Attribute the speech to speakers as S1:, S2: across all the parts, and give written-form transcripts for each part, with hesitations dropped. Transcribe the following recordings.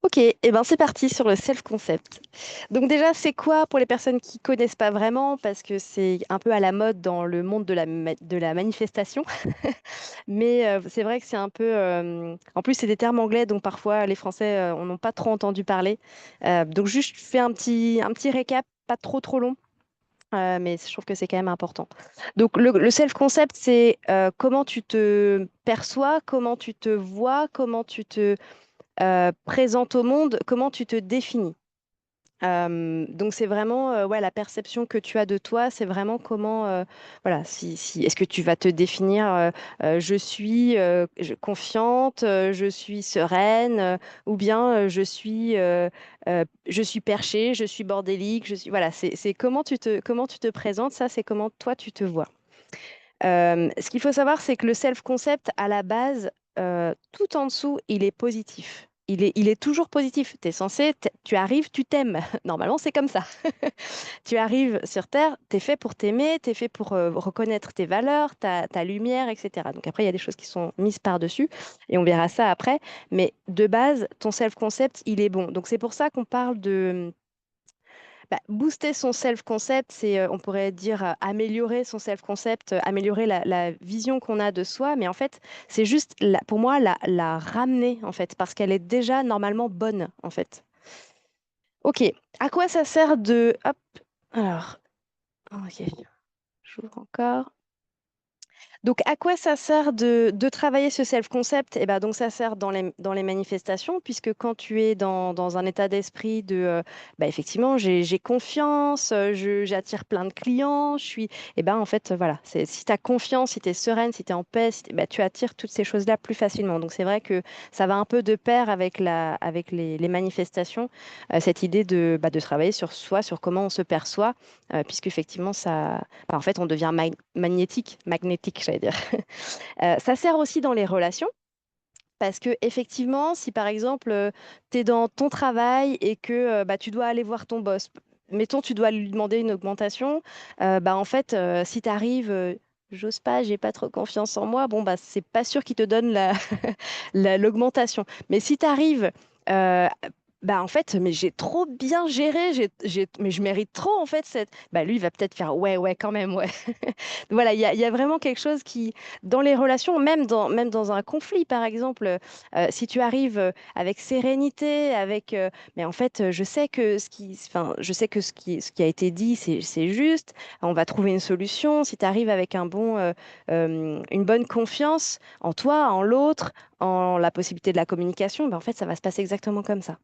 S1: Ok, et ben c'est parti sur le self-concept. Donc déjà, c'est quoi pour les personnes qui connaissent pas vraiment, parce que c'est un peu à la mode dans le monde de la manifestation, mais c'est vrai que c'est un peu... En plus, c'est des termes anglais, donc parfois les Français en ont pas trop entendu parler. Donc juste, je fais un petit récap, pas trop trop long, mais je trouve que c'est quand même important. Donc le self-concept, c'est comment tu te perçois, comment tu te vois, comment tu te présente au monde, comment tu te définis. Donc c'est vraiment ouais, la perception que tu as de toi, c'est vraiment comment, voilà, si est-ce que tu vas te définir, je suis confiante, je suis sereine, ou bien je suis perchée, je suis bordélique, je suis, voilà, c'est comment tu te présentes, ça c'est comment toi tu te vois. Ce qu'il faut savoir, c'est que le self-concept, à la base, tout en dessous, il est positif. Il est toujours positif. Tu es censé, tu arrives, tu t'aimes. Normalement, c'est comme ça. Tu arrives sur Terre, tu es fait pour t'aimer, tu es fait pour reconnaître tes valeurs, ta lumière, etc. Donc après, il y a des choses qui sont mises par-dessus et on verra ça après. Mais de base, ton self-concept, il est bon. Donc c'est pour ça qu'on parle de booster son self-concept, c'est, on pourrait dire, améliorer son self-concept, améliorer la vision qu'on a de soi, mais en fait, c'est juste, pour moi, la ramener, en fait, parce qu'elle est déjà normalement bonne, en fait. Ok, à quoi ça sert de... Hop, alors, ok, j'ouvre encore. Donc, à quoi ça sert de travailler ce self-concept? Eh ben, donc, ça sert dans les manifestations, puisque quand tu es dans un état d'esprit de, effectivement, j'ai confiance, j'attire plein de clients, je suis, eh ben, en fait, voilà, si tu as confiance, si tu es sereine, si tu es en paix, tu attires toutes ces choses-là plus facilement. Donc, c'est vrai que ça va un peu de pair avec avec les manifestations, cette idée de travailler sur soi, sur comment on se perçoit, puisque effectivement, en fait, on devient magnétique, j'allais dire. Ça sert aussi dans les relations. Parce que effectivement, si par exemple, tu es dans ton travail et que tu dois aller voir ton boss, mettons, tu dois lui demander une augmentation, en fait, si tu arrives, j'ose pas, j'ai pas trop confiance en moi, bon, bah, c'est pas sûr qu'il te donne l'augmentation. Mais si tu arrives, en fait, mais j'ai trop bien géré, mais je mérite trop, en fait, lui, il va peut-être faire, ouais, ouais, quand même, ouais. Voilà, il y a vraiment quelque chose qui, dans les relations, même dans un conflit, par exemple, si tu arrives avec sérénité, mais en fait, je sais que je sais que ce qui a été dit, c'est juste, on va trouver une solution. Si tu arrives avec une bonne confiance en toi, en l'autre, en la possibilité de la communication, en fait, ça va se passer exactement comme ça.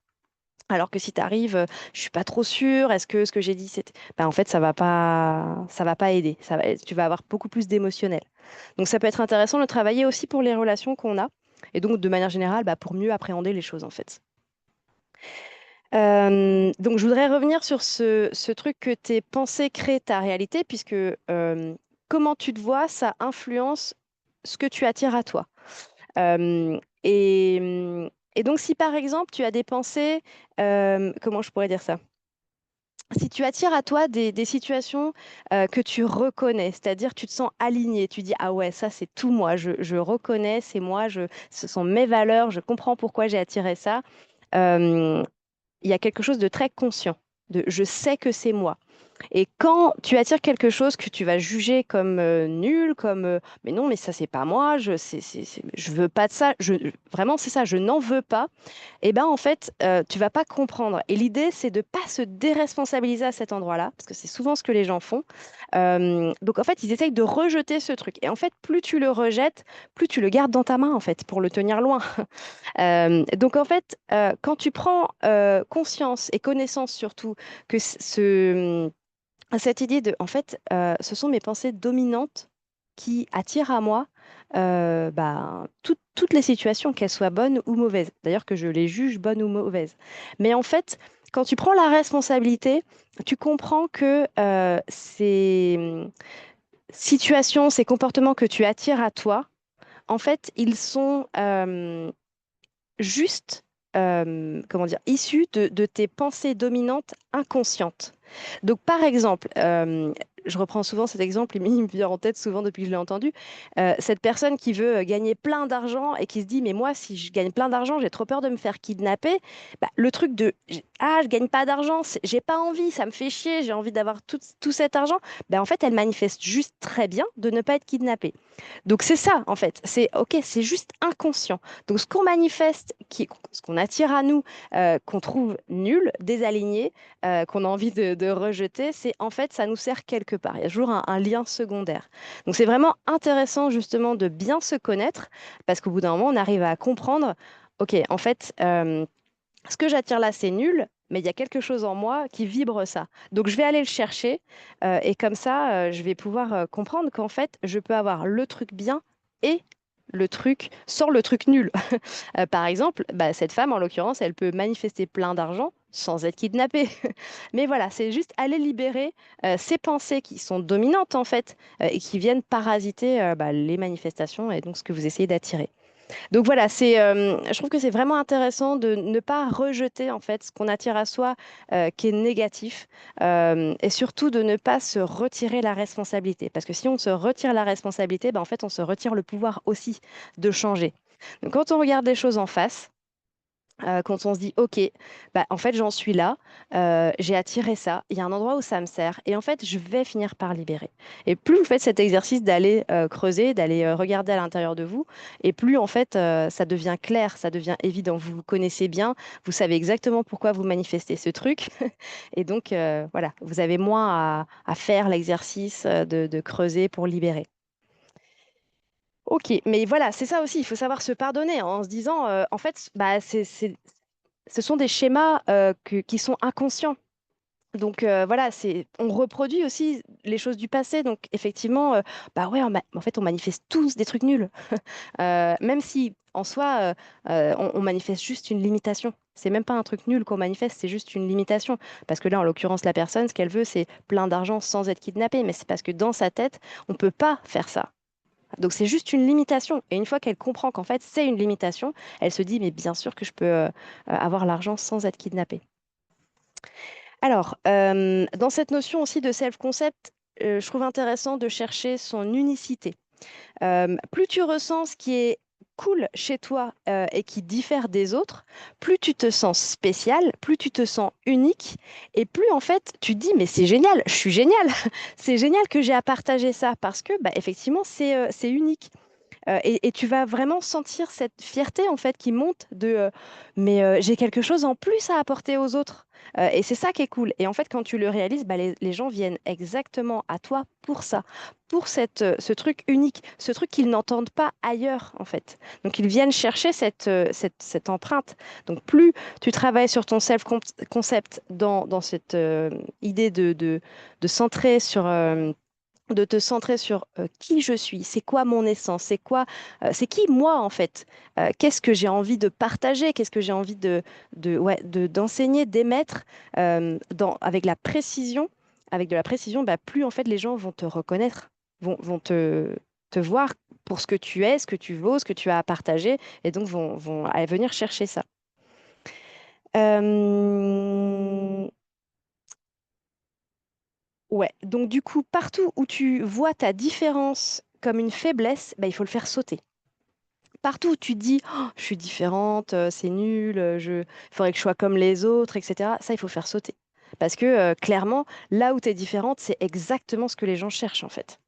S1: Alors que si tu arrives, je suis pas trop sûre, est-ce que ce que j'ai dit, c'était... en fait, ça va pas aider. Tu vas avoir beaucoup plus d'émotionnel. Donc, ça peut être intéressant de travailler aussi pour les relations qu'on a. Et donc, de manière générale, pour mieux appréhender les choses, en fait. Donc, je voudrais revenir sur ce truc que tes pensées créent ta réalité, puisque comment tu te vois, ça influence ce que tu attires à toi. Et donc, si par exemple, tu as des pensées, comment je pourrais dire ça? Si tu attires à toi des situations que tu reconnais, c'est-à-dire tu te sens aligné, tu dis, ah ouais, ça c'est tout moi, je reconnais, c'est moi, ce sont mes valeurs, je comprends pourquoi j'ai attiré ça. Euh, il y a quelque chose de très conscient, de je sais que c'est moi. Et quand tu attires quelque chose que tu vas juger comme nul, comme mais non, mais ça c'est pas moi, je veux pas de ça, vraiment c'est ça, je n'en veux pas. Et ben en fait, tu vas pas comprendre. Et l'idée c'est de pas se déresponsabiliser à cet endroit-là, parce que c'est souvent ce que les gens font. Donc en fait, ils essayent de rejeter ce truc. Et en fait, plus tu le rejettes, plus tu le gardes dans ta main en fait pour le tenir loin. Donc en fait, quand tu prends conscience et connaissance surtout que cette idée de, en fait, ce sont mes pensées dominantes qui attirent à moi toutes les situations, qu'elles soient bonnes ou mauvaises. D'ailleurs, que je les juge bonnes ou mauvaises. Mais en fait, quand tu prends la responsabilité, tu comprends que ces situations, ces comportements que tu attires à toi, en fait, ils sont juste, comment dire, issus de tes pensées dominantes inconscientes. Donc, par exemple, je reprends souvent cet exemple, il me vient en tête souvent depuis que je l'ai entendu. Cette personne qui veut gagner plein d'argent et qui se dit, mais moi, si je gagne plein d'argent, j'ai trop peur de me faire kidnapper. Bah, le truc de, ah, je gagne pas d'argent, j'ai pas envie, ça me fait chier, j'ai envie d'avoir tout cet argent. Bah, en fait, elle manifeste juste très bien de ne pas être kidnappée. Donc c'est ça, en fait. C'est OK, c'est juste inconscient. Donc ce qu'on manifeste, ce qu'on attire à nous, qu'on trouve nul, désaligné, qu'on a envie de rejeter, c'est en fait, ça nous sert quelque part. Il y a toujours un lien secondaire. Donc c'est vraiment intéressant justement de bien se connaître parce qu'au bout d'un moment, on arrive à comprendre, OK, en fait, ce que j'attire là, c'est nul. Mais il y a quelque chose en moi qui vibre ça. Donc, je vais aller le chercher et comme ça, je vais pouvoir comprendre qu'en fait, je peux avoir le truc bien et le truc sans le truc nul. Par exemple, bah, cette femme, en l'occurrence, elle peut manifester plein d'argent sans être kidnappée. Mais voilà, c'est juste aller libérer ces pensées qui sont dominantes en fait et qui viennent parasiter bah, les manifestations et donc ce que vous essayez d'attirer. Donc voilà, je trouve que c'est vraiment intéressant de ne pas rejeter en fait ce qu'on attire à soi qui est négatif et surtout de ne pas se retirer la responsabilité. Parce que si on se retire la responsabilité, ben, en fait, on se retire le pouvoir aussi de changer. Donc quand on regarde les choses en face, quand on se dit, OK, bah, en fait, j'en suis là, j'ai attiré ça, il y a un endroit où ça me sert, et en fait, je vais finir par libérer. Et plus vous faites cet exercice d'aller creuser, d'aller regarder à l'intérieur de vous, et plus, en fait, ça devient clair, ça devient évident. Vous vous connaissez bien, vous savez exactement pourquoi vous manifestez ce truc, et donc, voilà, vous avez moins à faire l'exercice de creuser pour libérer. Ok, mais voilà, c'est ça aussi, il faut savoir se pardonner en se disant, en fait, bah, ce sont des schémas qui sont inconscients. Donc voilà, on reproduit aussi les choses du passé. Donc effectivement, bah ouais, en fait, on manifeste tous des trucs nuls. Même si en soi, on manifeste juste une limitation. C'est même pas un truc nul qu'on manifeste, c'est juste une limitation. Parce que là, en l'occurrence, la personne, ce qu'elle veut, c'est plein d'argent sans être kidnappée. Mais c'est parce que dans sa tête, on peut pas faire ça. Donc c'est juste une limitation. Et une fois qu'elle comprend qu'en fait c'est une limitation, elle se dit mais bien sûr que je peux avoir l'argent sans être kidnappée. Alors, dans cette notion aussi de self-concept, je trouve intéressant de chercher son unicité. Plus tu ressens ce qui est cool chez toi et qui diffère des autres, plus tu te sens spécial, plus tu te sens unique, et plus en fait tu te dis mais c'est génial, je suis génial, c'est génial que j'ai à partager ça parce que bah, effectivement c'est unique. Et tu vas vraiment sentir cette fierté en fait qui monte de mais j'ai quelque chose en plus à apporter aux autres. Et c'est ça qui est cool. Et en fait, quand tu le réalises, bah, les gens viennent exactement à toi pour ça, pour ce truc unique, ce truc qu'ils n'entendent pas ailleurs en fait. Donc ils viennent chercher cette empreinte. Donc plus tu travailles sur ton self-concept dans cette idée de centrer sur de te centrer sur qui je suis, c'est quoi mon essence, c'est qui moi en fait, qu'est-ce que j'ai envie de partager, qu'est-ce que j'ai envie ouais, d'enseigner, d'émettre avec la précision, avec de la précision, bah, plus en fait les gens vont te reconnaître, vont te voir pour ce que tu es, ce que tu vaux, ce que tu as à partager, et donc vont aller venir chercher ça. Euh, Ouais, donc du coup, partout où tu vois ta différence comme une faiblesse, bah, il faut le faire sauter. Partout où tu te dis, oh, je suis différente, c'est nul, il faudrait que je sois comme les autres, etc. Ça, il faut le faire sauter. Parce que clairement, là où tu es différente, c'est exactement ce que les gens cherchent en fait.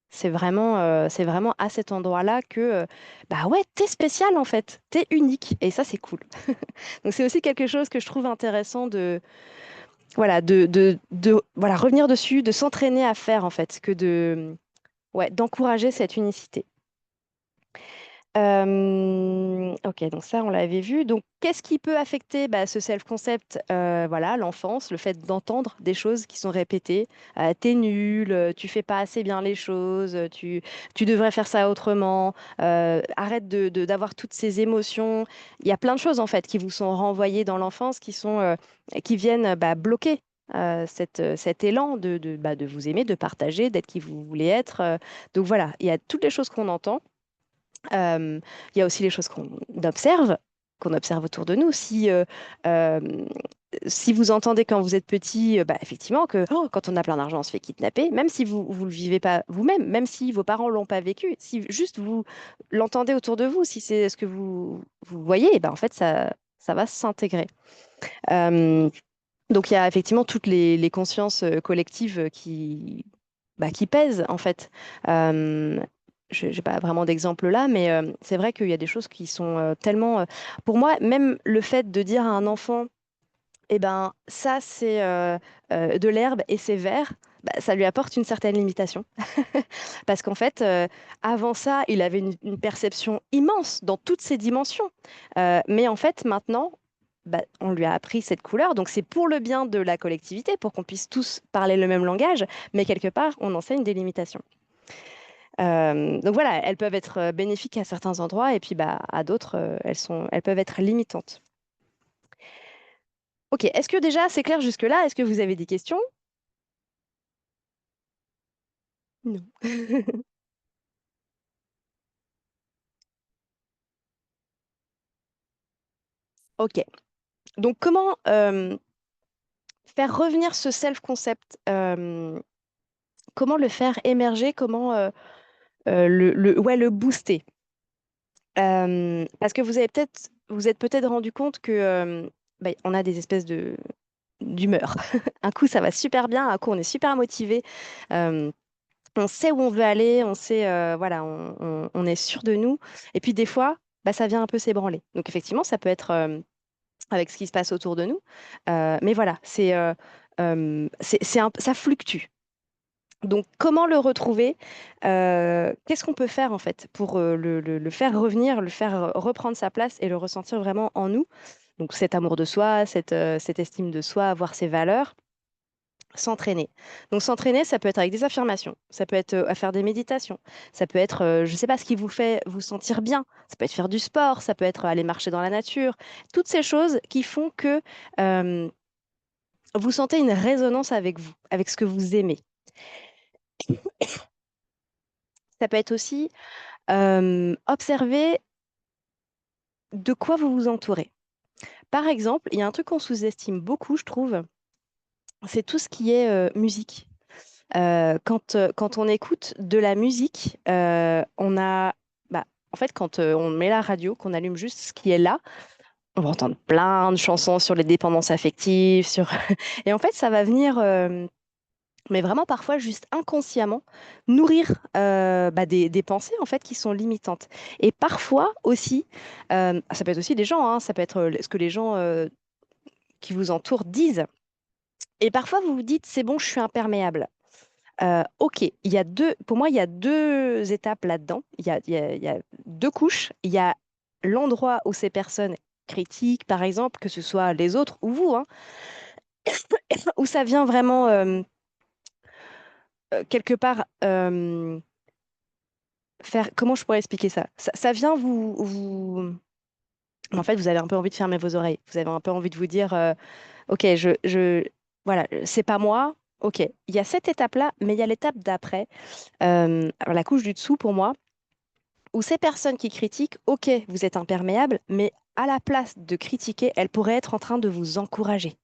S1: C'est vraiment à cet endroit-là que, bah ouais, t'es spécial en fait, t'es unique. Et ça, c'est cool. Donc c'est aussi quelque chose que je trouve intéressant voilà, voilà, revenir dessus, de s'entraîner à faire en fait, ouais, d'encourager cette unicité. Ok, donc ça, on l'avait vu. Donc, qu'est-ce qui peut affecter bah, ce self-concept? Voilà, l'enfance, le fait d'entendre des choses qui sont répétées. T'es nul, tu fais pas assez bien les choses, tu devrais faire ça autrement. Arrête d'avoir toutes ces émotions. Il y a plein de choses en fait qui vous sont renvoyées dans l'enfance, qui viennent bah, bloquer. Cet élan bah, de vous aimer, de partager, d'être qui vous voulez être. Donc voilà, il y a toutes les choses qu'on entend. Il y a aussi les choses qu'on observe autour de nous. Si si vous entendez quand vous êtes petit, bah, effectivement, que oh, quand on a plein d'argent, on se fait kidnapper, même si vous ne le vivez pas vous-même, même si vos parents ne l'ont pas vécu, si juste vous l'entendez autour de vous, si c'est ce que vous voyez, eh ben, en fait, ça va s'intégrer. Euh, donc, il y a effectivement toutes les consciences collectives qui pèsent, en fait. Euh, je n'ai pas vraiment d'exemple là, mais c'est vrai qu'il y a des choses qui sont tellement... pour moi, même le fait de dire à un enfant, eh ben, ça, c'est de l'herbe et c'est vert, bah, ça lui apporte une certaine limitation. Parce qu'en fait, avant ça, il avait une perception immense dans toutes ses dimensions. Mais en fait, maintenant, bah, on lui a appris cette couleur. Donc, c'est pour le bien de la collectivité, pour qu'on puisse tous parler le même langage. Mais quelque part, on enseigne des limitations. Donc voilà, elles peuvent être bénéfiques à certains endroits et puis bah, à d'autres, elles peuvent être limitantes. Ok, est-ce que déjà c'est clair jusque-là? Est-ce que vous avez des questions? Non. Ok. Donc, comment faire revenir ce self-concept? Comment le faire émerger? Comment ouais, le booster? Parce que vous êtes peut-être rendu compte que bah, on a des espèces de d'humeur. Un coup, ça va super bien, un coup, on est super motivé. Euh, on sait où on veut aller, on sait, voilà, on est sûr de nous. Et puis des fois, bah, ça vient un peu s'ébranler. Donc effectivement, ça peut être avec ce qui se passe autour de nous. Mais voilà, ça fluctue. Donc, comment le retrouver? Qu'est-ce qu'on peut faire en fait pour le faire revenir, le faire reprendre sa place et le ressentir vraiment en nous? Donc, cet amour de soi, cette estime de soi, avoir ses valeurs, s'entraîner. Donc, s'entraîner, ça peut être avec des affirmations, ça peut être à faire des méditations, ça peut être, je ne sais pas, ce qui vous fait vous sentir bien, ça peut être faire du sport, ça peut être aller marcher dans la nature, toutes ces choses qui font que euh, vous sentez une résonance avec vous, avec ce que vous aimez. Ça peut être aussi observer de quoi vous vous entourez. Par exemple, il y a un truc qu'on sous-estime beaucoup, je trouve, c'est tout ce qui est musique. Quand on écoute de la musique, on a, bah, en fait, quand on met la radio, qu'on allume juste ce qui est là, on va entendre plein de chansons sur les dépendances affectives, et en fait, ça va venir mais vraiment parfois juste inconsciemment nourrir bah, des pensées en fait qui sont limitantes. Et parfois aussi, ça peut être aussi des gens, hein, ça peut être ce que les gens qui vous entourent disent. Et parfois vous vous dites c'est bon, je suis imperméable. Ok, pour moi il y a deux étapes là-dedans. Il y a deux couches. Il y a l'endroit où ces personnes critiquent, par exemple, que ce soit les autres ou vous, hein, où ça vient vraiment quelque part. Faire, comment je pourrais expliquer ça? Ça vient en fait, vous avez un peu envie de fermer vos oreilles. Vous avez un peu envie de vous dire, OK, voilà, c'est pas moi. OK, il y a cette étape-là, mais il y a l'étape d'après, alors la couche du dessous pour moi, où ces personnes qui critiquent, OK, vous êtes imperméable, mais à la place de critiquer, elles pourraient être en train de vous encourager.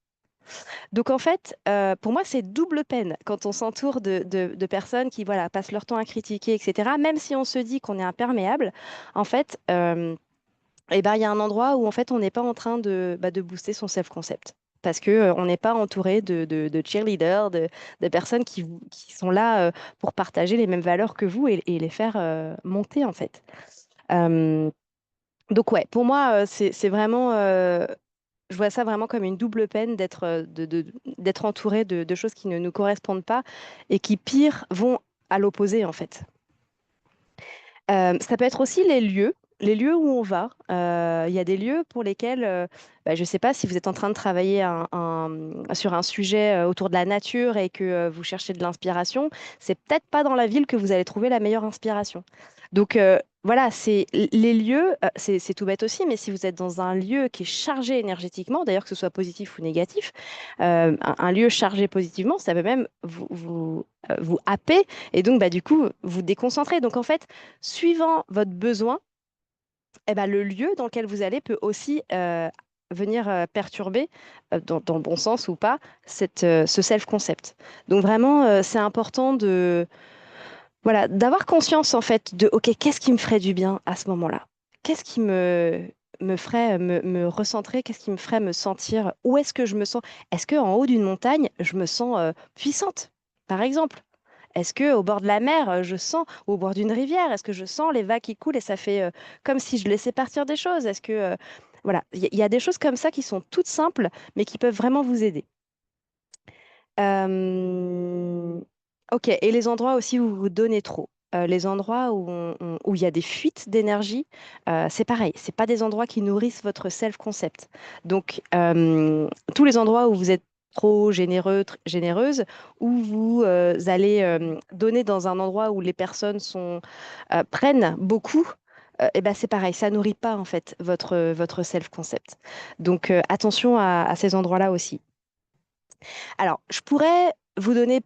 S1: Donc en fait, pour moi, c'est double peine quand on s'entoure de personnes qui voilà, passent leur temps à critiquer, etc. Même si on se dit qu'on est imperméable, en fait, eh ben, il y a un endroit où en fait, on n'est pas en train de booster son self-concept. Parce que, on n'est pas entouré de cheerleaders, de personnes qui sont là pour partager les mêmes valeurs que vous et les faire monter en fait. Euh, donc ouais, pour moi, c'est vraiment je vois ça vraiment comme une double peine d'être entouré de choses qui ne nous correspondent pas et qui, pire, vont à l'opposé, en fait. Ça peut être aussi les lieux où on va. Il y a des lieux pour lesquels, bah, je ne sais pas si vous êtes en train de travailler sur un sujet autour de la nature et que vous cherchez de l'inspiration, c'est peut-être pas dans la ville que vous allez trouver la meilleure inspiration. Donc voilà, c'est les lieux, c'est tout bête aussi, mais si vous êtes dans un lieu qui est chargé énergétiquement, d'ailleurs que ce soit positif ou négatif, un lieu chargé positivement, ça peut même vous happer et donc bah, du coup vous déconcentrer. Donc en fait, suivant votre besoin, eh ben, le lieu dans lequel vous allez peut aussi venir perturber, dans le bon sens ou pas, ce self-concept. Donc vraiment, c'est important de, voilà, d'avoir conscience en fait de, OK, qu'est-ce qui me ferait du bien à ce moment-là? Qu'est-ce qui me ferait me recentrer? Qu'est-ce qui me ferait me sentir? Où est-ce que je me sens? Est-ce qu'en haut d'une montagne, je me sens puissante, par exemple? Est-ce que au bord de la mer, je sens, ou au bord d'une rivière, est-ce que je sens les vagues qui coulent et ça fait comme si je laissais partir des choses? Est-ce que, voilà, il y a des choses comme ça qui sont toutes simples, mais qui peuvent vraiment vous aider. Euh, Ok, et les endroits aussi où vous donnez trop. Les endroits où il y a des fuites d'énergie, c'est pareil, c'est pas des endroits qui nourrissent votre self-concept. Donc, tous les endroits où vous êtes trop généreux, généreuse, où vous allez donner dans un endroit où les personnes prennent beaucoup, et ben c'est pareil, ça nourrit pas en fait votre self-concept. Donc, attention à ces endroits-là aussi. Alors, je pourrais vous donner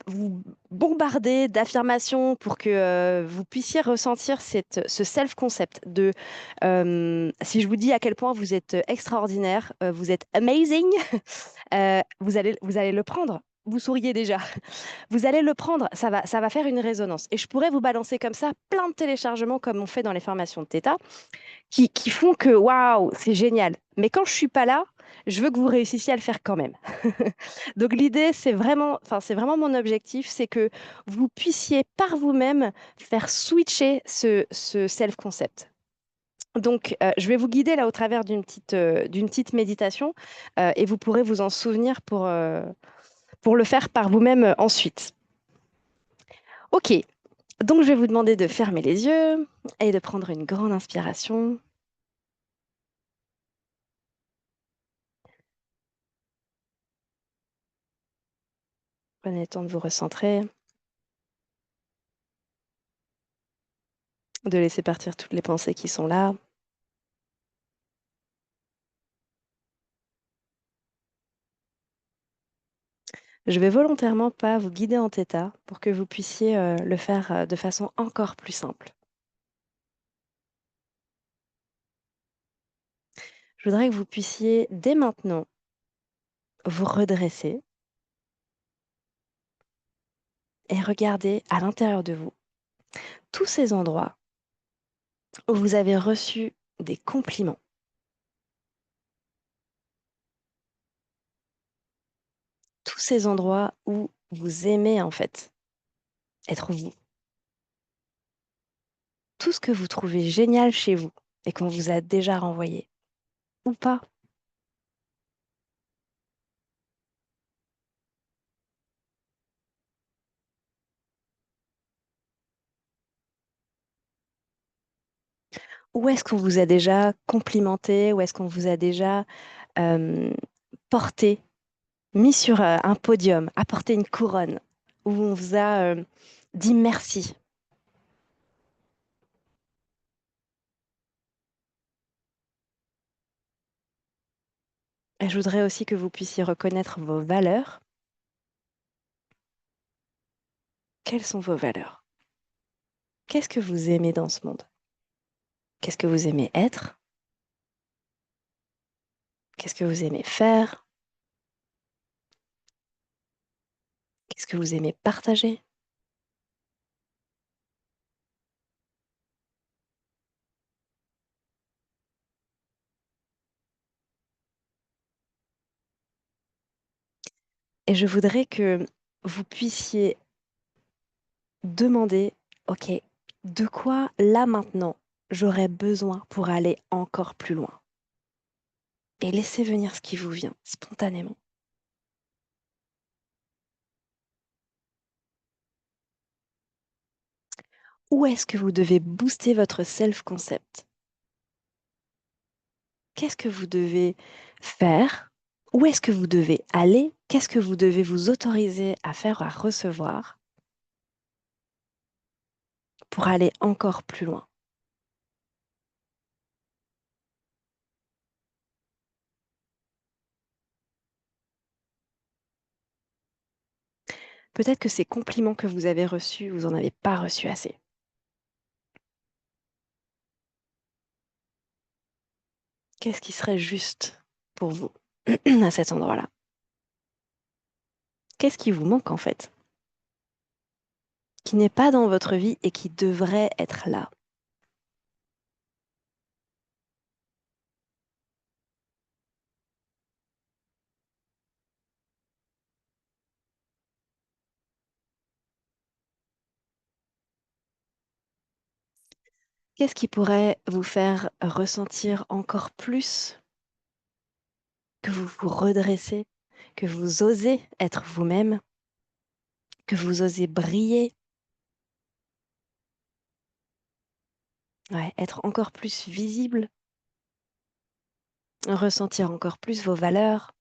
S1: vous bombarder d'affirmations pour que vous puissiez ressentir ce self-concept si je vous dis à quel point vous êtes extraordinaire, vous êtes amazing, vous allez le prendre. Vous souriez déjà. Vous allez le prendre, ça va faire une résonance. Et je pourrais vous balancer comme ça plein de téléchargements comme on fait dans les formations de Theta qui font que waouh, c'est génial. Mais quand je suis pas là, je veux que vous réussissiez à le faire quand même. Donc l'idée, c'est vraiment mon objectif, c'est que vous puissiez par vous-même faire switcher ce self-concept. Donc, je vais vous guider là au travers d'une petite méditation et vous pourrez vous en souvenir pour le faire par vous-même ensuite. Ok, donc je vais vous demander de fermer les yeux et de prendre une grande inspiration. Prenez le temps de vous recentrer, de laisser partir toutes les pensées qui sont là. Je vais volontairement pas vous guider en theta pour que vous puissiez le faire de façon encore plus simple. Je voudrais que vous puissiez dès maintenant vous redresser et regarder à l'intérieur de vous tous ces endroits où vous avez reçu des compliments, tous ces endroits où vous aimez en fait être vous, tout ce que vous trouvez génial chez vous et qu'on vous a déjà renvoyé ou pas. Où est-ce qu'on vous a déjà complimenté, où est-ce qu'on vous a déjà euh, porté, mis sur un podium, apporté une couronne, où on vous a dit merci. Et je voudrais aussi que vous puissiez reconnaître vos valeurs. Quelles sont vos valeurs? Qu'est-ce que vous aimez dans ce monde? Qu'est-ce que vous aimez être? Qu'est-ce que vous aimez faire? Qu'est-ce que vous aimez partager? Et je voudrais que vous puissiez demander, OK, de quoi là maintenant j'aurais besoin pour aller encore plus loin? Et laissez venir ce qui vous vient spontanément. Où est-ce que vous devez booster votre self-concept? Qu'est-ce que vous devez faire? Où est-ce que vous devez aller? Qu'est-ce que vous devez vous autoriser à faire, à recevoir pour aller encore plus loin? Peut-être que ces compliments que vous avez reçus, vous n'en avez pas reçu assez. Qu'est-ce qui serait juste pour vous à cet endroit-là? Qu'est-ce qui vous manque en fait? Qui n'est pas dans votre vie et qui devrait être là? Qu'est-ce qui pourrait vous faire ressentir encore plus que vous vous redressez, que vous osez être vous-même, que vous osez briller, ouais, être encore plus visible, ressentir encore plus vos valeurs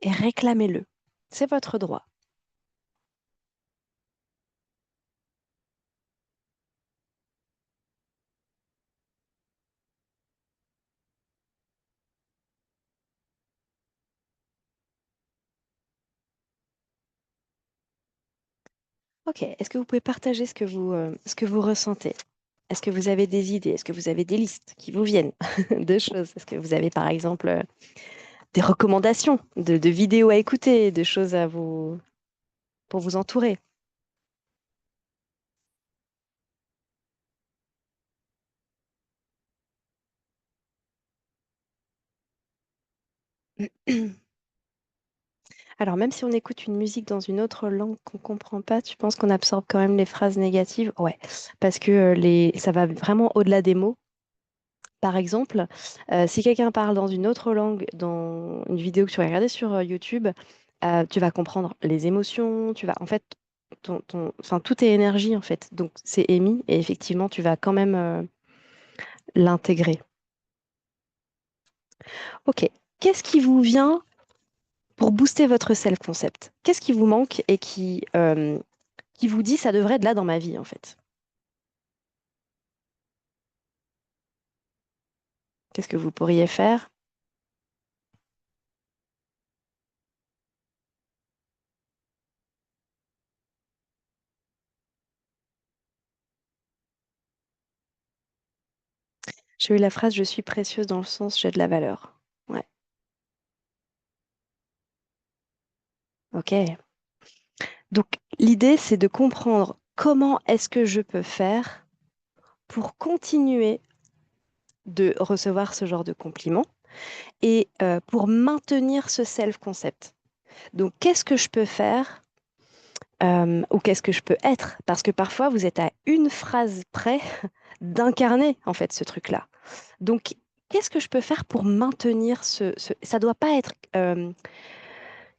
S1: et réclamez-le. C'est votre droit. Ok, est-ce que vous pouvez partager ce que vous ressentez? Est-ce que vous avez des idées? Est-ce que vous avez des listes qui vous viennent de choses? Est-ce que vous avez par exemple des recommandations de vidéos à écouter, de choses à vous pour vous entourer? Alors, même si on écoute une musique dans une autre langue qu'on comprend pas, tu penses qu'on absorbe quand même les phrases négatives? Ouais, parce que ça va vraiment au-delà des mots. Par exemple, si quelqu'un parle dans une autre langue, dans une vidéo que tu vas regarder sur YouTube, tu vas comprendre les émotions, en fait, enfin, tout est énergie, en fait. Donc, c'est émis et effectivement, tu vas quand même l'intégrer. Ok. Qu'est-ce qui vous vient pour booster votre self-concept? Qu'est-ce qui vous manque et qui vous dit ça devrait être là dans ma vie, en fait? Qu'est-ce que vous pourriez faire? J'ai eu la phrase je suis précieuse dans le sens j'ai de la valeur. Ouais, ok. Donc l'idée, c'est de comprendre comment est-ce que je peux faire pour continuer de recevoir ce genre de compliments et pour maintenir ce self-concept. Donc qu'est-ce que je peux faire ou qu'est-ce que je peux être? Parce que parfois, vous êtes à une phrase près d'incarner en fait ce truc-là. Donc, qu'est-ce que je peux faire pour maintenir Ça doit pas être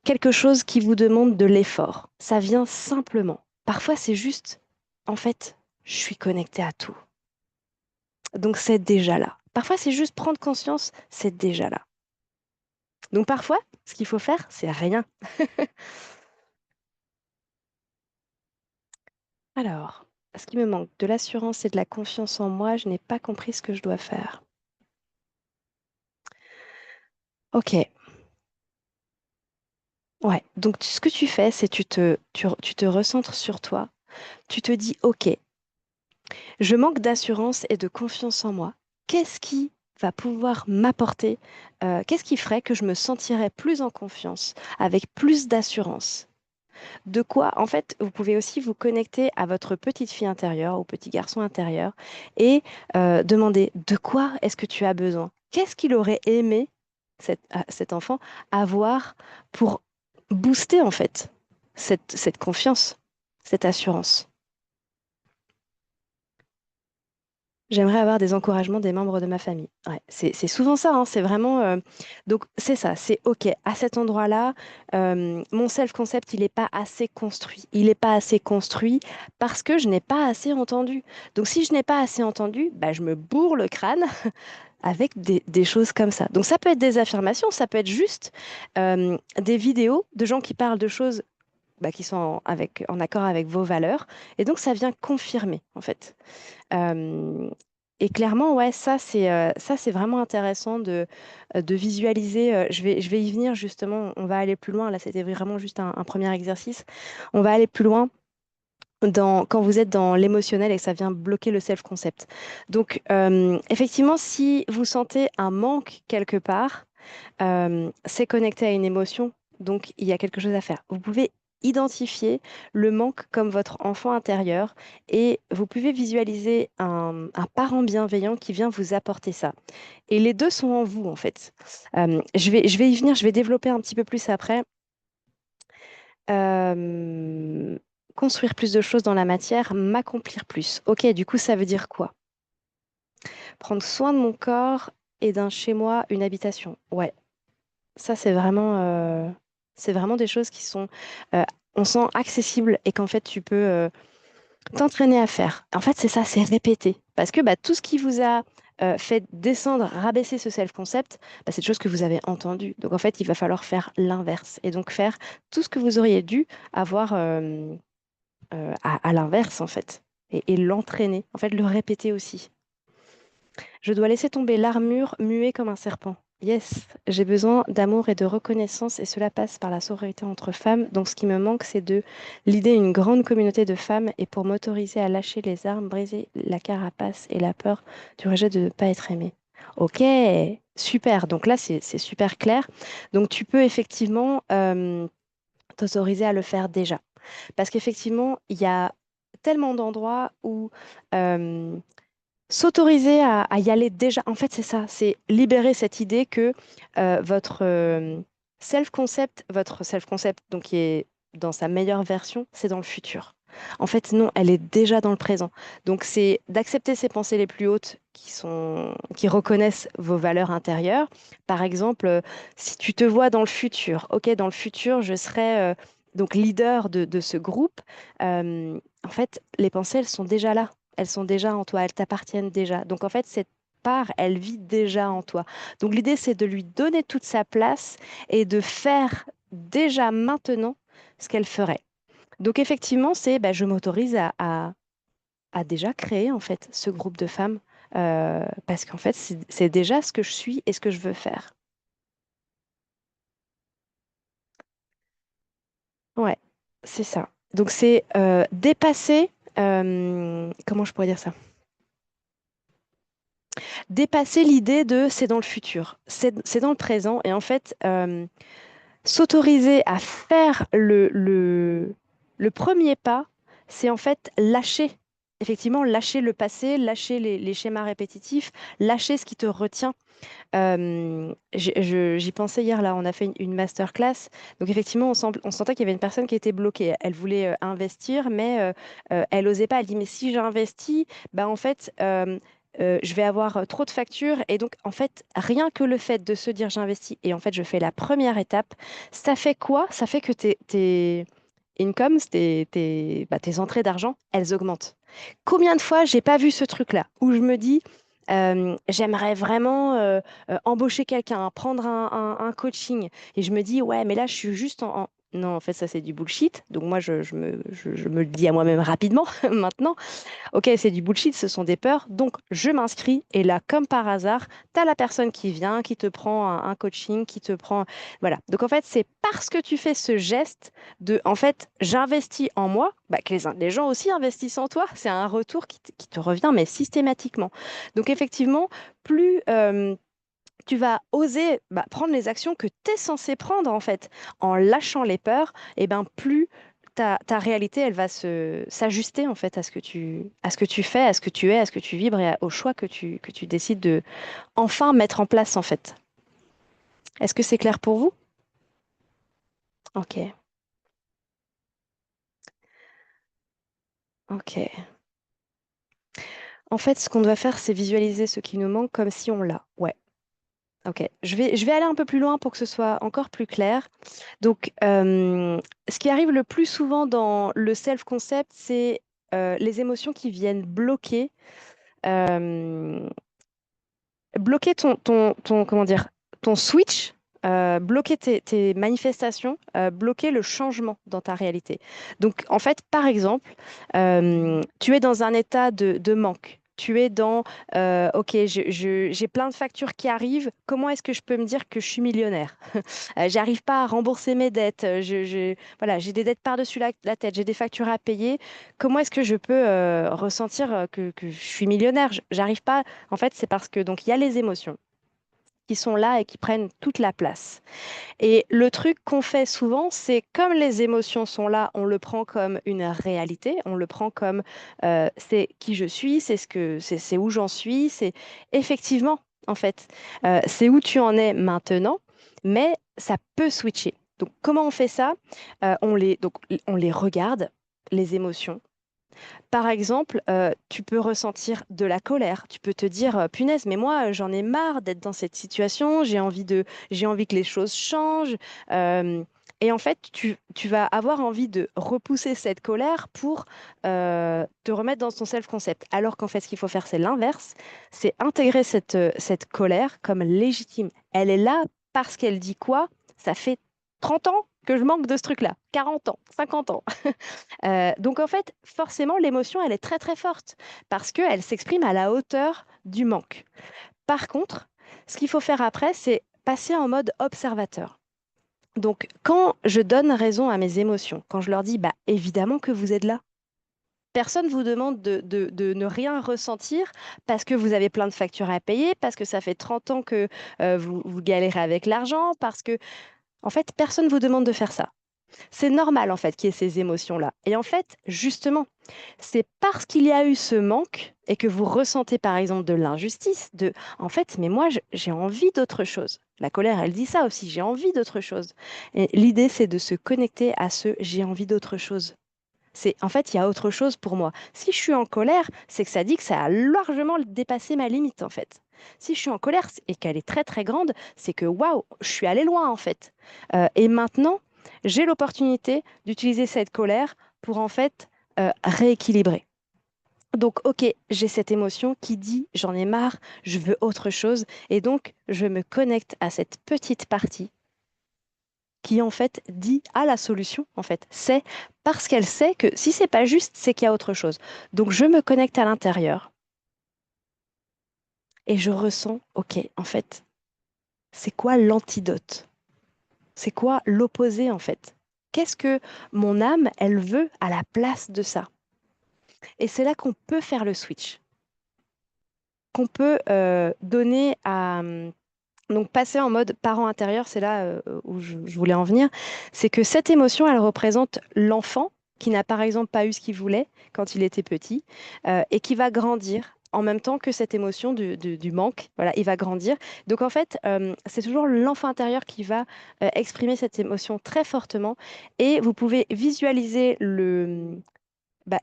S1: quelque chose qui vous demande de l'effort. Ça vient simplement. Parfois, c'est juste, en fait, je suis connectée à tout. Donc, c'est déjà là. Parfois, c'est juste prendre conscience, c'est déjà là. Donc, parfois, ce qu'il faut faire, c'est rien. Alors, ce qui me manque, de l'assurance et de la confiance en moi, je n'ai pas compris ce que je dois faire. Ok, ouais. Donc, ce que tu fais, c'est tu te recentres sur toi. Tu te dis, ok, je manque d'assurance et de confiance en moi. Qu'est-ce qui va pouvoir m'apporter, qu'est-ce qui ferait que je me sentirais plus en confiance, avec plus d'assurance? De quoi, en fait, vous pouvez aussi vous connecter à votre petite fille intérieure ou petit garçon intérieur et demander de quoi est-ce que tu as besoin? Qu'est-ce qu'il aurait aimé, cet enfant, avoir pour booster, en fait, cette confiance, cette assurance? J'aimerais avoir des encouragements des membres de ma famille. Ouais, c'est souvent ça, hein, c'est vraiment. Donc, c'est ça, c'est OK. À cet endroit-là, mon self-concept, il n'est pas assez construit. Il n'est pas assez construit parce que je n'ai pas assez entendu. Donc, si je n'ai pas assez entendu, bah, je me bourre le crâne avec des choses comme ça. Donc, ça peut être des affirmations, ça peut être juste des vidéos de gens qui parlent de choses bah, qui sont en accord avec vos valeurs. Et donc, ça vient confirmer, en fait. Euh, Et clairement, ouais, ça, c'est vraiment intéressant de visualiser. Je vais y venir justement. On va aller plus loin. Là, c'était vraiment juste un premier exercice. On va aller plus loin quand vous êtes dans l'émotionnel et que ça vient bloquer le self-concept. Donc, effectivement, si vous sentez un manque quelque part, c'est connecté à une émotion, donc il y a quelque chose à faire. Vous pouvez identifier le manque comme votre enfant intérieur et vous pouvez visualiser un parent bienveillant qui vient vous apporter ça. Et les deux sont en vous, en fait. Je vais y venir, je vais développer un petit peu plus après. Euh, Construire plus de choses dans la matière, m'accomplir plus. Ok, du coup, ça veut dire quoi? Prendre soin de mon corps et d'un chez moi, une habitation. Ouais, ça, c'est vraiment des choses qui sont, euh, on sent accessibles et qu'en fait, tu peux t'entraîner à faire. En fait, c'est ça, c'est répéter. Parce que bah, tout ce qui vous a fait descendre, rabaisser ce self-concept, bah, c'est des choses que vous avez entendues. Donc, en fait, il va falloir faire l'inverse. Et donc, faire tout ce que vous auriez dû avoir à l'inverse, en fait. Et l'entraîner. En fait, le répéter aussi. Je dois laisser tomber l'armure muet comme un serpent. Yes, j'ai besoin d'amour et de reconnaissance et cela passe par la sororité entre femmes. Donc ce qui me manque, c'est de l'idée d'une grande communauté de femmes et pour m'autoriser à lâcher les armes, briser la carapace et la peur du rejet de ne pas être aimé. Ok, super. Donc là, c'est super clair. Donc tu peux effectivement t'autoriser à le faire déjà. Parce qu'effectivement, il y a tellement d'endroits où s'autoriser à y aller déjà, en fait, c'est ça, c'est libérer cette idée que votre votre self-concept, donc qui est dans sa meilleure version, c'est dans le futur. En fait, non, elle est déjà dans le présent. Donc, c'est d'accepter ses pensées les plus hautes qui reconnaissent vos valeurs intérieures. Par exemple, si tu te vois dans le futur, ok, dans le futur, je serai donc leader de ce groupe. En fait, les pensées, elles sont déjà là. Elles sont déjà en toi, elles t'appartiennent déjà. Donc en fait, cette part, elle vit déjà en toi. Donc l'idée, c'est de lui donner toute sa place et de faire déjà maintenant ce qu'elle ferait. Donc effectivement, c'est je m'autorise à déjà créer en fait ce groupe de femmes parce qu'en fait, c'est déjà ce que je suis et ce que je veux faire. Ouais, c'est ça. Donc c'est dépasser, comment je pourrais dire ça? Dépasser l'idée de c'est dans le futur, c'est dans le présent. Et en fait, s'autoriser à faire le premier pas, c'est en fait lâcher, effectivement, lâcher le passé, lâcher les schémas répétitifs, lâcher ce qui te retient. J'y pensais hier, là, on a fait une masterclass. Donc, effectivement, on sentait qu'il y avait une personne qui était bloquée. Elle voulait investir, mais elle n'osait pas. Elle dit, mais si j'investis, bah, en fait, je vais avoir trop de factures. Et donc, en fait, rien que le fait de se dire, j'investis, et en fait, je fais la première étape, ça fait quoi? Ça fait que tes incomes, tes entrées d'argent, elles augmentent. Combien de fois j'ai pas vu ce truc-là où je me dis, j'aimerais vraiment embaucher quelqu'un, prendre un coaching. Et je me dis, ouais, mais là, je suis juste Non, en fait, ça, c'est du bullshit. Donc, moi, je me le dis à moi-même rapidement, maintenant. Ok, c'est du bullshit, ce sont des peurs. Donc, je m'inscris. Et là, comme par hasard, tu as la personne qui vient, qui te prend un coaching, qui te prend. Voilà. Donc, en fait, c'est parce que tu fais ce geste en fait, j'investis en moi, que les gens aussi investissent en toi. C'est un retour qui te revient, mais systématiquement. Donc, effectivement, plus tu vas oser prendre les actions que tu es censé prendre, en fait, en lâchant les peurs, et ben plus ta réalité, elle va s'ajuster, en fait, à ce que tu fais, à ce que tu es, à ce que tu vibres et au choix que tu décides de enfin mettre en place, en fait. Est-ce que c'est clair pour vous? Ok, ok. En fait, ce qu'on doit faire, c'est visualiser ce qui nous manque comme si on l'a. Ouais. Ok, je vais aller un peu plus loin pour que ce soit encore plus clair. Donc, ce qui arrive le plus souvent dans le self-concept, c'est les émotions qui viennent euh, bloquer comment dire, ton switch, bloquer tes manifestations, bloquer le changement dans ta réalité. Donc, en fait, par exemple, tu es dans un état de manque. tu es dans, OK, j'ai plein de factures qui arrivent, comment est-ce que je peux me dire que je suis millionnaire? J'arrive pas à rembourser mes dettes, voilà, j'ai des dettes par-dessus la tête, j'ai des factures à payer. Comment est-ce que je peux ressentir que je suis millionnaire? J'arrive pas. En fait, c'est parce que donc il y a les émotions qui sont là et qui prennent toute la place. Et le truc qu'on fait souvent, c'est comme les émotions sont là, on le prend comme une réalité, on le prend comme c'est qui je suis, c'est où j'en suis, c'est effectivement, en fait, c'est où tu en es maintenant, mais ça peut switcher. Donc, comment on fait ça? Donc, on les regarde, les émotions. Par exemple, tu peux ressentir de la colère. Tu peux te dire, punaise, mais moi, j'en ai marre d'être dans cette situation. J'ai envie que les choses changent. Euh, et en fait, tu vas avoir envie de repousser cette colère pour te remettre dans ton self-concept. Alors qu'en fait, ce qu'il faut faire, c'est l'inverse. C'est intégrer cette colère comme légitime. Elle est là parce qu'elle dit quoi? Ça fait 30 ans que je manque de ce truc-là. 40 ans, 50 ans. Donc en fait, forcément, l'émotion, elle est très très forte parce qu'elle s'exprime à la hauteur du manque. Par contre, ce qu'il faut faire après, c'est passer en mode observateur. Donc quand je donne raison à mes émotions, quand je leur dis, bah évidemment que vous êtes là. Personne ne vous demande de ne rien ressentir parce que vous avez plein de factures à payer, parce que ça fait 30 ans que vous galérez avec l'argent, parce que, en fait, personne ne vous demande de faire ça. C'est normal en fait qu'il y ait ces émotions-là. Et en fait, justement, c'est parce qu'il y a eu ce manque et que vous ressentez par exemple de l'injustice, en fait, mais moi j'ai envie d'autre chose. La colère, elle dit ça aussi, j'ai envie d'autre chose. Et l'idée, c'est de se connecter à ce j'ai envie d'autre chose. C'est en fait, il y a autre chose pour moi. Si je suis en colère, c'est que ça dit que ça a largement dépassé ma limite en fait. Si je suis en colère et qu'elle est très très grande, c'est que waouh, je suis allée loin en fait. Et maintenant, j'ai l'opportunité d'utiliser cette colère pour en fait rééquilibrer. Donc, ok, j'ai cette émotion qui dit j'en ai marre, je veux autre chose, et donc je me connecte à cette petite partie qui en fait dit à la solution en fait. C'est parce qu'elle sait que si c'est pas juste, c'est qu'il y a autre chose. Donc je me connecte à l'intérieur et je ressens, ok, en fait, c'est quoi l'antidote? C'est quoi l'opposé en fait? Qu'est-ce que mon âme, elle veut à la place de ça? Et c'est là qu'on peut faire le switch, qu'on peut donner à donc passer en mode parent intérieur, c'est là où je voulais en venir, c'est que cette émotion, elle représente l'enfant qui n'a par exemple pas eu ce qu'il voulait quand il était petit et qui va grandir en même temps que cette émotion du manque. Voilà, il va grandir. Donc en fait, c'est toujours l'enfant intérieur qui va exprimer cette émotion très fortement et vous pouvez visualiser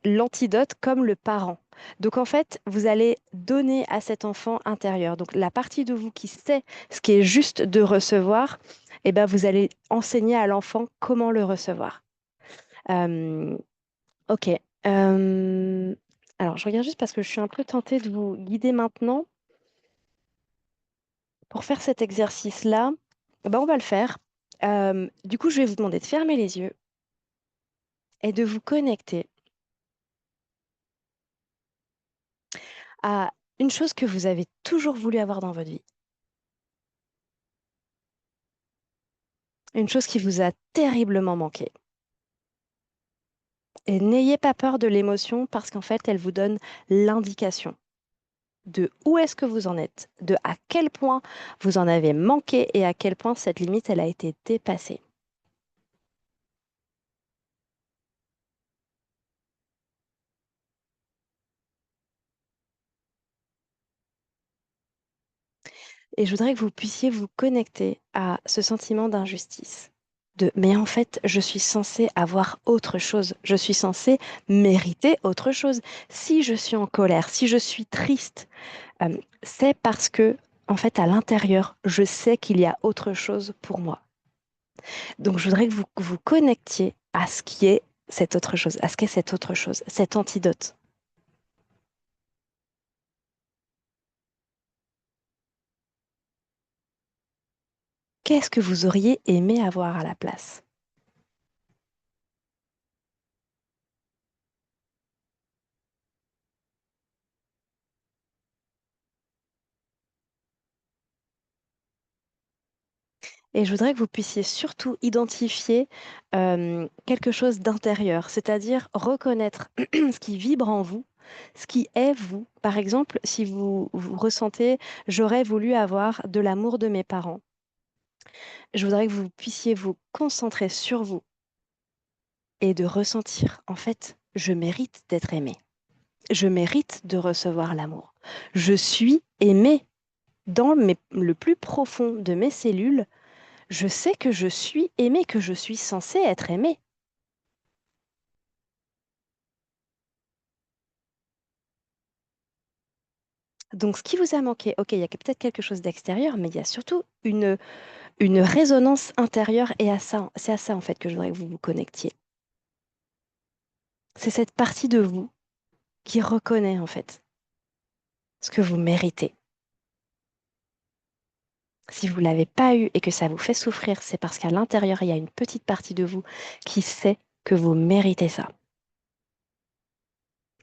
S1: l'antidote comme le parent. Donc en fait, vous allez donner à cet enfant intérieur, donc la partie de vous qui sait ce qui est juste de recevoir, et ben vous allez enseigner à l'enfant comment le recevoir. Euh, ok. Euh, alors je regarde juste parce que je suis un peu tentée de vous guider maintenant pour faire cet exercice-là. Ben, on va le faire. Du coup, je vais vous demander de fermer les yeux et de vous connecter à une chose que vous avez toujours voulu avoir dans votre vie. Une chose qui vous a terriblement manqué. Et n'ayez pas peur de l'émotion parce qu'en fait, elle vous donne l'indication de où est-ce que vous en êtes, de à quel point vous en avez manqué et à quel point cette limite, elle a été dépassée. Et je voudrais que vous puissiez vous connecter à ce sentiment d'injustice. Mais en fait, je suis censée avoir autre chose. Je suis censée mériter autre chose. Si je suis en colère, si je suis triste, c'est parce que, en fait, à l'intérieur, je sais qu'il y a autre chose pour moi. Donc, je voudrais que vous vous connectiez à ce qui est cette autre chose, à ce qu'est cette autre chose, cet antidote. Qu'est-ce que vous auriez aimé avoir à la place? Et je voudrais que vous puissiez surtout identifier quelque chose d'intérieur, c'est-à-dire reconnaître ce qui vibre en vous, ce qui est vous. Par exemple, si vous ressentez, j'aurais voulu avoir de l'amour de mes parents, je voudrais que vous puissiez vous concentrer sur vous et de ressentir, en fait, je mérite d'être aimé. Je mérite de recevoir l'amour. Je suis aimé dans le plus profond de mes cellules. Je sais que je suis aimé, que je suis censé être aimé. Donc, ce qui vous a manqué, ok, il y a peut-être quelque chose d'extérieur, mais il y a surtout une résonance intérieure et c'est à ça en fait que je voudrais que vous vous connectiez. C'est cette partie de vous qui reconnaît en fait ce que vous méritez. Si vous ne l'avez pas eu et que ça vous fait souffrir, c'est parce qu'à l'intérieur, il y a une petite partie de vous qui sait que vous méritez ça.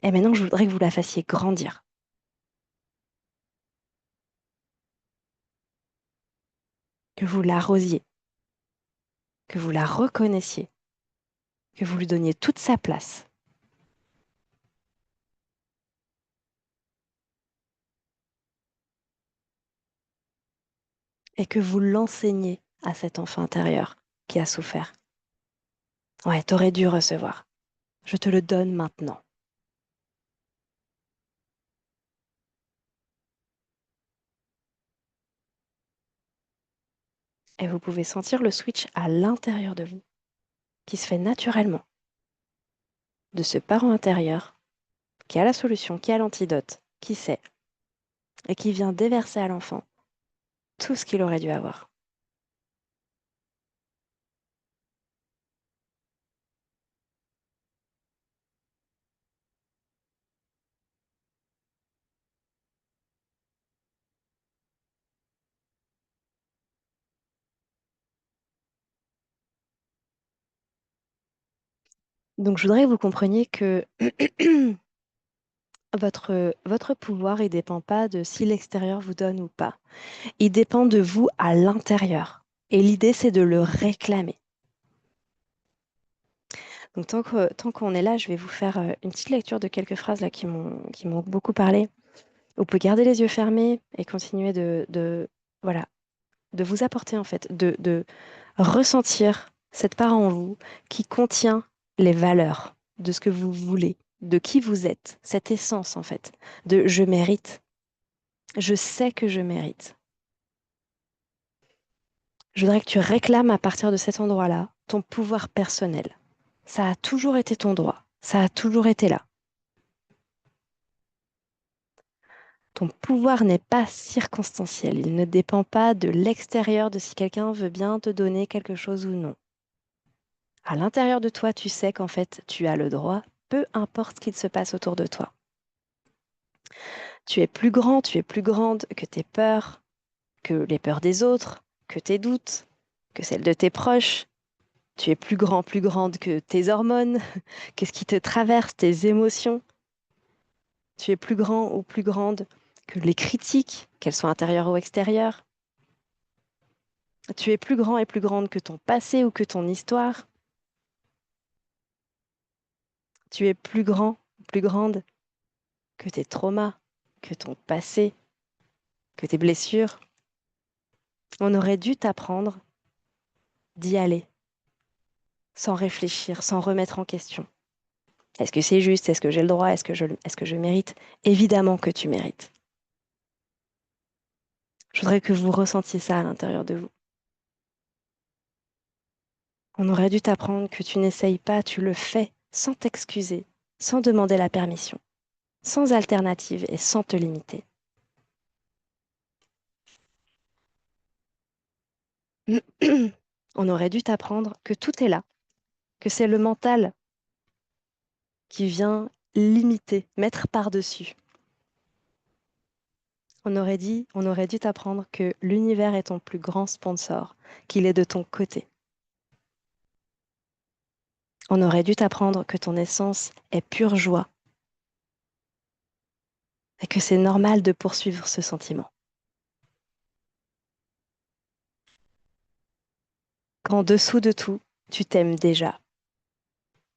S1: Et maintenant, je voudrais que vous la fassiez grandir, que vous l'arrosiez, que vous la reconnaissiez, que vous lui donniez toute sa place. Et que vous l'enseigniez à cet enfant intérieur qui a souffert. Ouais, t'aurais dû recevoir. Je te le donne maintenant. Et vous pouvez sentir le switch à l'intérieur de vous, qui se fait naturellement, de ce parent intérieur qui a la solution, qui a l'antidote, qui sait, et qui vient déverser à l'enfant tout ce qu'il aurait dû avoir. Donc je voudrais que vous compreniez que votre pouvoir, il ne dépend pas de si l'extérieur vous donne ou pas. Il dépend de vous à l'intérieur. Et l'idée, c'est de le réclamer. Donc tant qu'on est là, je vais vous faire une petite lecture de quelques phrases là qui m'ont beaucoup parlé. Vous pouvez garder les yeux fermés et continuer voilà, de vous apporter en fait, de ressentir cette part en vous qui contient les valeurs de ce que vous voulez, de qui vous êtes, cette essence en fait, de je mérite, je sais que je mérite. Je voudrais que tu réclames à partir de cet endroit-là ton pouvoir personnel. Ça a toujours été ton droit, ça a toujours été là. Ton pouvoir n'est pas circonstanciel, il ne dépend pas de l'extérieur de si quelqu'un veut bien te donner quelque chose ou non. À l'intérieur de toi, tu sais qu'en fait, tu as le droit, peu importe ce qu'il se passe autour de toi. Tu es plus grand, tu es plus grande que tes peurs, que les peurs des autres, que tes doutes, que celles de tes proches. Tu es plus grand, plus grande que tes hormones, que ce qui te traverse, tes émotions. Tu es plus grand ou plus grande que les critiques, qu'elles soient intérieures ou extérieures. Tu es plus grand et plus grande que ton passé ou que ton histoire. Tu es plus grand ou plus grande que tes traumas, que ton passé, que tes blessures. On aurait dû t'apprendre d'y aller, sans réfléchir, sans remettre en question. Est-ce que c'est juste? Est-ce que j'ai le droit? Est-ce que je mérite? Évidemment que tu mérites. Je voudrais que vous ressentiez ça à l'intérieur de vous. On aurait dû t'apprendre que tu n'essayes pas, tu le fais sans t'excuser, sans demander la permission, sans alternative et sans te limiter. On aurait dû t'apprendre que tout est là, que c'est le mental qui vient limiter, mettre par-dessus. On aurait dû t'apprendre que l'univers est ton plus grand sponsor, qu'il est de ton côté. On aurait dû t'apprendre que ton essence est pure joie et que c'est normal de poursuivre ce sentiment. qu'en dessous de tout, tu t'aimes déjà.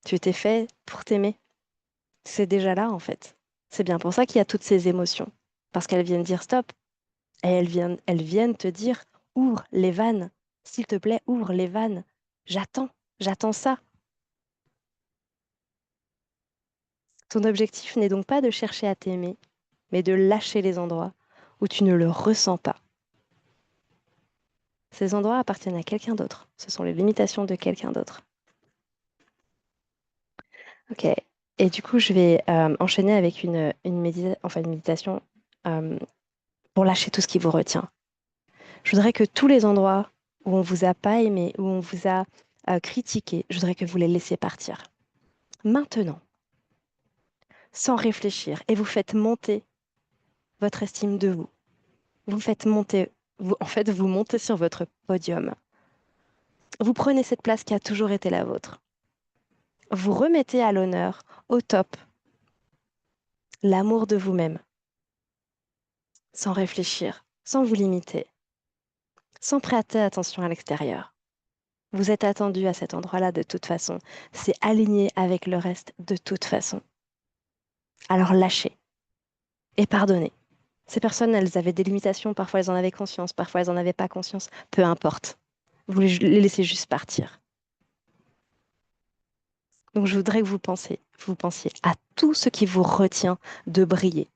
S1: Tu t'es fait pour t'aimer. C'est déjà là, en fait. C'est bien pour ça qu'il y a toutes ces émotions. Parce qu'elles viennent dire stop. Et elles viennent te dire ouvre les vannes. S'il te plaît, ouvre les vannes. J'attends. J'attends ça. Ton objectif n'est donc pas de chercher à t'aimer, mais de lâcher les endroits où tu ne le ressens pas. Ces endroits appartiennent à quelqu'un d'autre. Ce sont les limitations de quelqu'un d'autre. Ok. Et du coup, je vais enchaîner avec une méditation euh, pour lâcher tout ce qui vous retient. Je voudrais que tous les endroits où on vous a pas aimé, où on vous a critiqué, je voudrais que vous les laissiez partir. Maintenant, sans réfléchir, et vous faites monter votre estime de vous. Vous faites monter, en fait, vous montez sur votre podium. Vous prenez cette place qui a toujours été la vôtre. Vous remettez à l'honneur, au top, l'amour de vous-même, sans réfléchir, sans vous limiter, sans prêter attention à l'extérieur. Vous êtes attendu à cet endroit-là de toute façon. C'est aligné avec le reste de toute façon. Alors lâchez et pardonnez. Ces personnes, elles avaient des limitations, parfois elles en avaient conscience, parfois elles n'en avaient pas conscience. Peu importe. Vous les laissez juste partir. Donc je voudrais que vous pensiez à tout ce qui vous retient de briller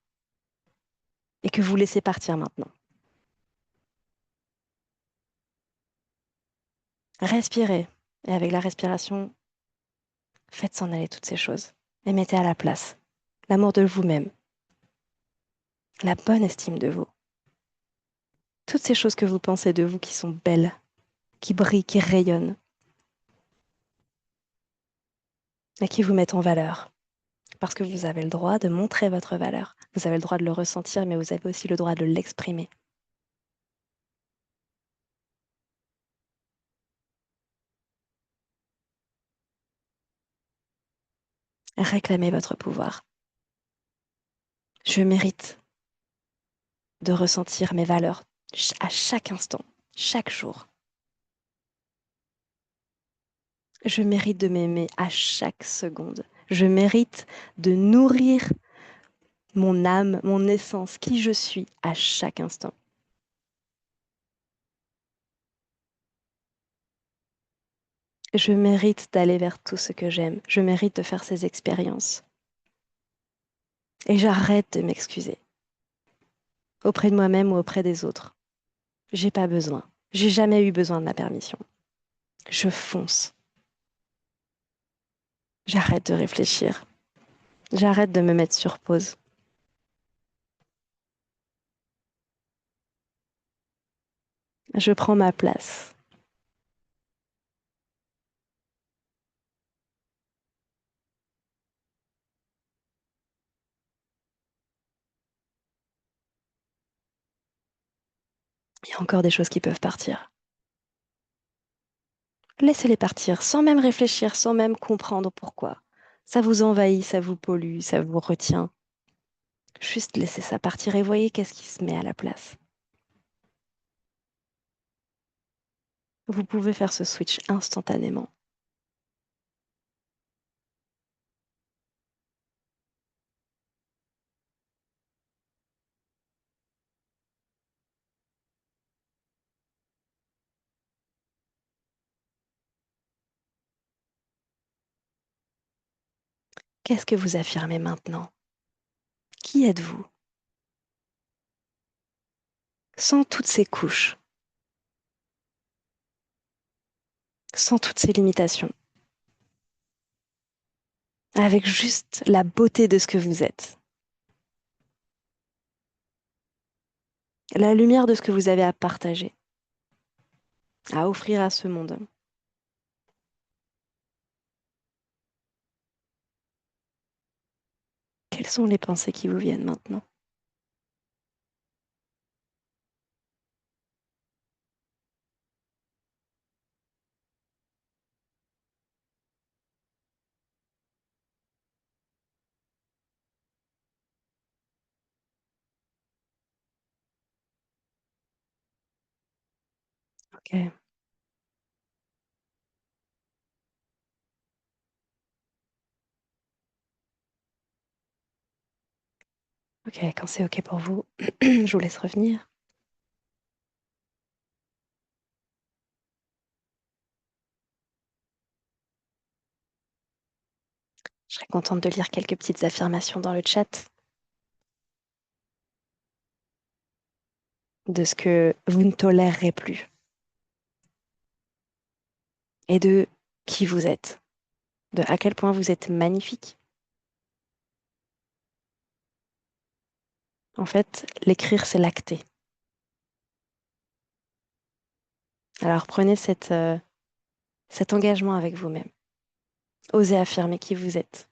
S1: et que vous laissez partir maintenant. Respirez. Et avec la respiration, faites s'en aller toutes ces choses. Et mettez à la place l'amour de vous-même, la bonne estime de vous. Toutes ces choses que vous pensez de vous qui sont belles, qui brillent, qui rayonnent et qui vous mettent en valeur. Parce que vous avez le droit de montrer votre valeur. Vous avez le droit de le ressentir, mais vous avez aussi le droit de l'exprimer. Réclamez votre pouvoir. Je mérite de ressentir mes valeurs à chaque instant, chaque jour. Je mérite de m'aimer à chaque seconde. Je mérite de nourrir mon âme, mon essence, qui je suis à chaque instant. Je mérite d'aller vers tout ce que j'aime. Je mérite de faire ces expériences. Et j'arrête de m'excuser auprès de moi-même ou auprès des autres. J'ai pas besoin. J'ai jamais eu besoin de ma permission. Je fonce. J'arrête de réfléchir. J'arrête de me mettre sur pause. Je prends ma place. Il y a encore des choses qui peuvent partir. Laissez-les partir sans même réfléchir, sans même comprendre pourquoi. Ça vous envahit, ça vous pollue, ça vous retient. Juste laissez ça partir et voyez qu'est-ce qui se met à la place. Vous pouvez faire ce switch instantanément. Qu'est-ce que vous affirmez maintenant? Qui êtes-vous? Sans toutes ces couches, sans toutes ces limitations, avec juste la beauté de ce que vous êtes, la lumière de ce que vous avez à partager, à offrir à ce monde. Quelles sont les pensées qui vous viennent maintenant? Ok. Ok, quand c'est ok pour vous, je vous laisse revenir. Je serais contente de lire quelques petites affirmations dans le chat de ce que vous ne tolérerez plus et de qui vous êtes, de à quel point vous êtes magnifique. En fait, l'écrire, c'est l'acter. Alors prenez cet engagement avec vous-même. Osez affirmer qui vous êtes.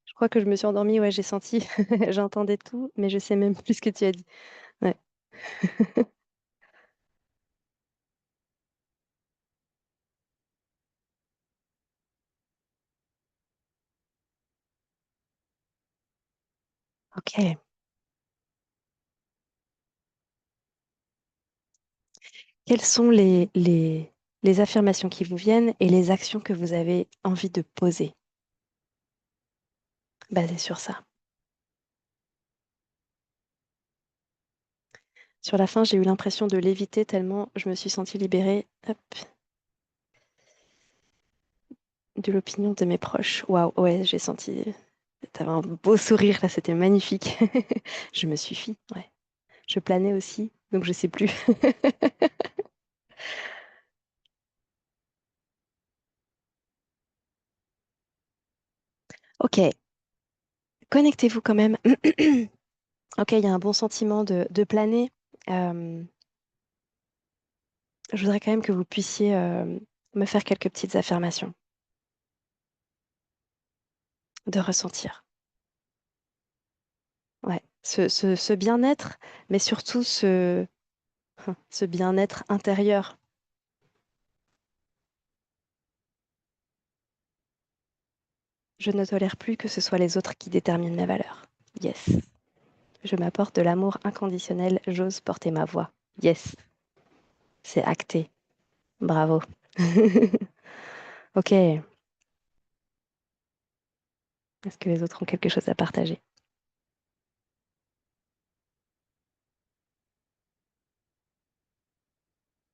S1: Je crois que je me suis endormie, ouais, j'ai senti, j'entendais tout, mais je sais même plus ce que tu as dit. Ouais. Ok. Quelles sont les affirmations qui vous viennent et les actions que vous avez envie de poser basées sur ça? Sur la fin, j'ai eu l'impression de l'éviter tellement je me suis sentie libérée, hop, de l'opinion de mes proches. Waouh, ouais, j'ai senti. T'avais un beau sourire là, c'était magnifique. Je me suis fie, ouais. Je planais aussi, donc je sais plus. Ok, connectez-vous quand même. Ok, il y a un bon sentiment de planer. Euh, je voudrais quand même que vous puissiez me faire quelques petites affirmations, de ressentir. Ouais, ce bien-être, mais surtout ce bien-être intérieur. Je ne tolère plus que ce soit les autres qui déterminent mes valeurs. Yes. Je m'apporte de l'amour inconditionnel, j'ose porter ma voix. Yes, c'est acté. Bravo. Ok. Est-ce que les autres ont quelque chose à partager?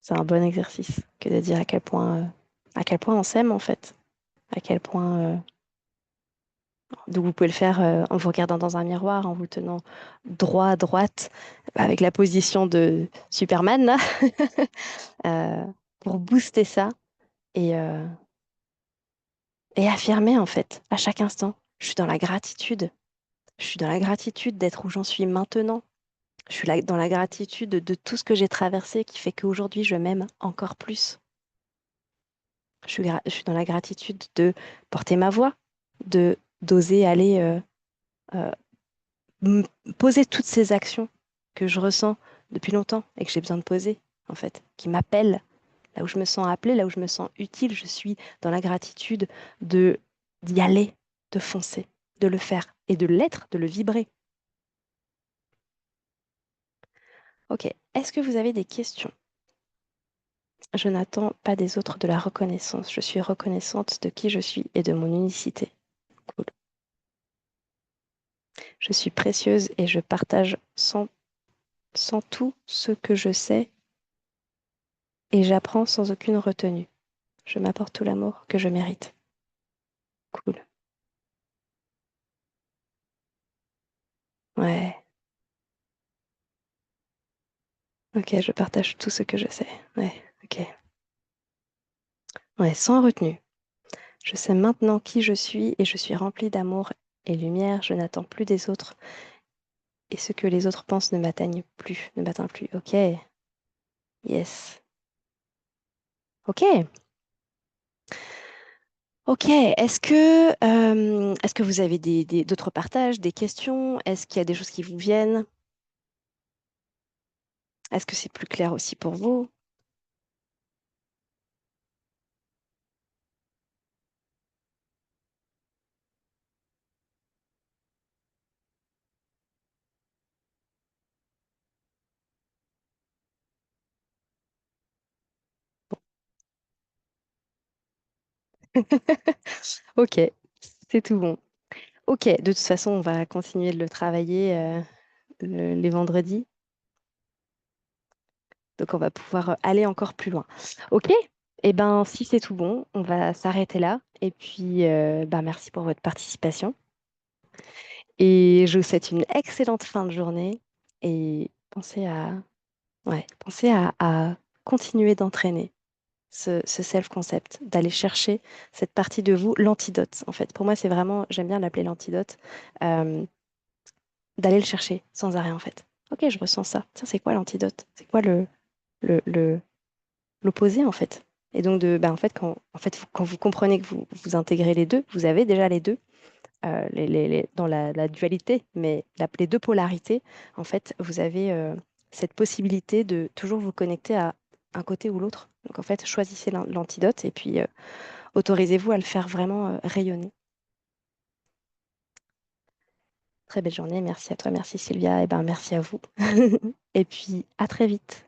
S1: C'est un bon exercice que de dire à quel point on s'aime en fait, à quel point donc vous pouvez le faire en vous regardant dans un miroir, en vous tenant droit à droite, avec la position de Superman là, euh, pour booster ça et, euh, et affirmer en fait à chaque instant. Je suis dans la gratitude. Je suis dans la gratitude d'être où j'en suis maintenant. Je suis dans la gratitude de tout ce que j'ai traversé qui fait qu'aujourd'hui je m'aime encore plus. Je suis dans la gratitude de porter ma voix, de d'oser aller euh, m- poser toutes ces actions que je ressens depuis longtemps et que j'ai besoin de poser, en fait, qui m'appellent, là où je me sens appelée, là où je me sens utile, je suis dans la gratitude de d'y aller, de foncer, de le faire et de l'être, de le vibrer. Ok, est-ce que vous avez des questions? Je n'attends pas des autres de la reconnaissance. Je suis reconnaissante de qui je suis et de mon unicité. Cool. Je suis précieuse et je partage sans tout ce que je sais et j'apprends sans aucune retenue. Je m'apporte tout l'amour que je mérite. Cool. Ouais. Ok, je partage tout ce que je sais. Ouais. Ok. Ouais, sans retenue. Je sais maintenant qui je suis et je suis remplie d'amour et lumière. Je n'attends plus des autres et ce que les autres pensent ne m'atteigne plus, ne m'atteint plus. Ok. Yes. Ok. Ok. Est-ce que vous avez d'autres partages, des questions? Est-ce qu'il y a des choses qui vous viennent? Est-ce que c'est plus clair aussi pour vous? Ok, c'est tout bon. Ok, de toute façon, on va continuer de le travailler les vendredis. Donc, on va pouvoir aller encore plus loin. Ok? Eh ben, si c'est tout bon, on va s'arrêter là. Et puis, ben, merci pour votre participation. Et je vous souhaite une excellente fin de journée. Et pensez à continuer d'entraîner ce self-concept, d'aller chercher cette partie de vous, l'antidote, en fait. Pour moi, c'est vraiment, j'aime bien l'appeler l'antidote, euh, d'aller le chercher sans arrêt, en fait. Ok, je ressens ça. Tiens, c'est quoi l'antidote? C'est quoi le, l'opposé en fait. Et donc bah, en fait, quand vous comprenez que vous intégrez les deux, vous avez déjà les deux dans la dualité, mais les deux polarités, en fait, vous avez cette possibilité de toujours vous connecter à un côté ou l'autre. Donc en fait, choisissez l'antidote et puis autorisez-vous à le faire vraiment rayonner. Très belle journée, merci à toi, merci Sylvia, et ben merci à vous. Et puis à très vite.